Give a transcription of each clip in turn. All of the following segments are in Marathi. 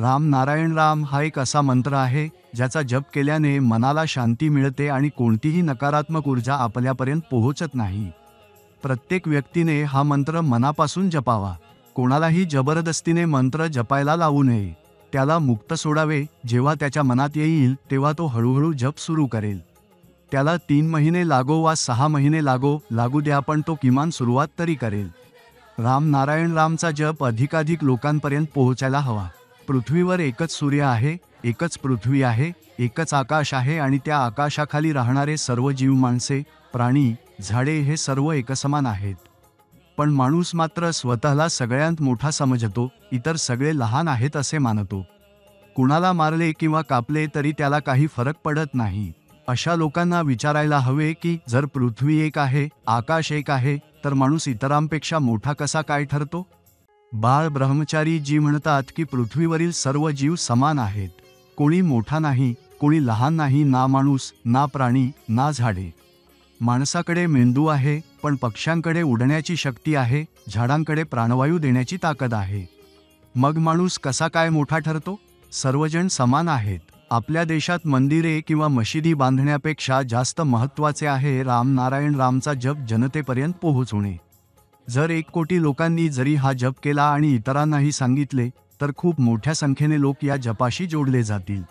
राम नारायण राम हा एक असा मंत्र आहे ज्याचा जप केल्याने मनाला शांती मिळते आणि कोणतीही नकारात्मक ऊर्जा आपल्यापर्यंत पोहोचत नाही। प्रत्येक व्यक्तीने हा मंत्र मनापासून जपावा। कोणालाही जबरदस्तीने मंत्र जपायला लावू नये। त्याला मुक्त सोडावे। जेव्हा त्याच्या मनात येईल तेव्हा तो हळूहळू जप सुरू करेल। त्याला 3 महिने लागो वा 6 महिने लागू द्या, पण तो किमान सुरुवात तरी करेल। राम नारायण रामचा जप अधिकाधिक लोकांपर्यंत पोहोचायला हवा। पृथ्वीवर एकच सूर्य आहे, एकच पृथ्वी आहे, एकच आकाश आहे आणि त्या आकाशाखाली राहणारे सर्व जीव, माणसे, प्राणी, झाडे हे सर्व एकसमान आहेत। पण माणूस मात्र स्वतःला सगळ्यात मोठा समजतो, इतर सगळे लहान आहेत असे मानतो। कुणाला मारले किंवा कापले तरी त्याला काही फरक पडत नाही। अशा लोकांना विचारायला हवे की जर पृथ्वी एक आहे, आकाश एक आहे, तर माणूस इतरांपेक्षा मोठा कसा काय ठरतो? बाळ ब्रह्मचारी जी म्हणतात की पृथ्वीवरील सर्व जीव समान आहेत। कोणी मोठा नाही, कोणी लहान नाही, ना माणूस, ना प्राणी, ना झाडे। माणसाकडे मेंदू आहे, पण पक्ष्यांकडे उडण्याची शक्ती आहे, झाडांकडे प्राणवायू देण्याची ताकद आहे। मग माणूस कसा काय मोठा ठरतो? सर्वजण समान आहेत। आपल्या देशात मंदिरे किंवा मशिदी बांधण्यापेक्षा जास्त महत्त्वाचे आहे राम नारायण रामचा जप जनतेपर्यंत पोहोचवणे। जर 1 कोटी लोकांनी जरी हा जप केला आणि इतरांनाही सांगितले, तर खूप मोठ्या संख्येने लोक या जपाशी जोडले जातील।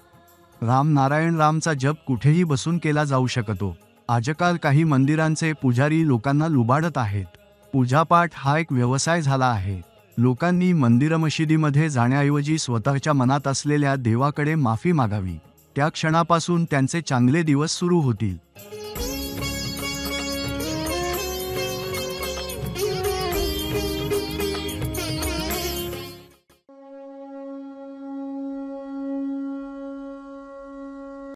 राम नारायण रामचा जप कुठेही बसून केला जाऊ शकतो। आजकाल काही मंदिरांचे पुजारी लोकांना लुबाडत आहेत। पूजापाठ हा एक व्यवसाय झाला आहे। लोकांनी मंदिर मशिदीमध्ये जाण्याऐवजी स्वतःच्या मनात असलेल्या देवाकडे माफी मागावी। त्या क्षणापासून त्यांचे चांगले दिवस सुरू होतील।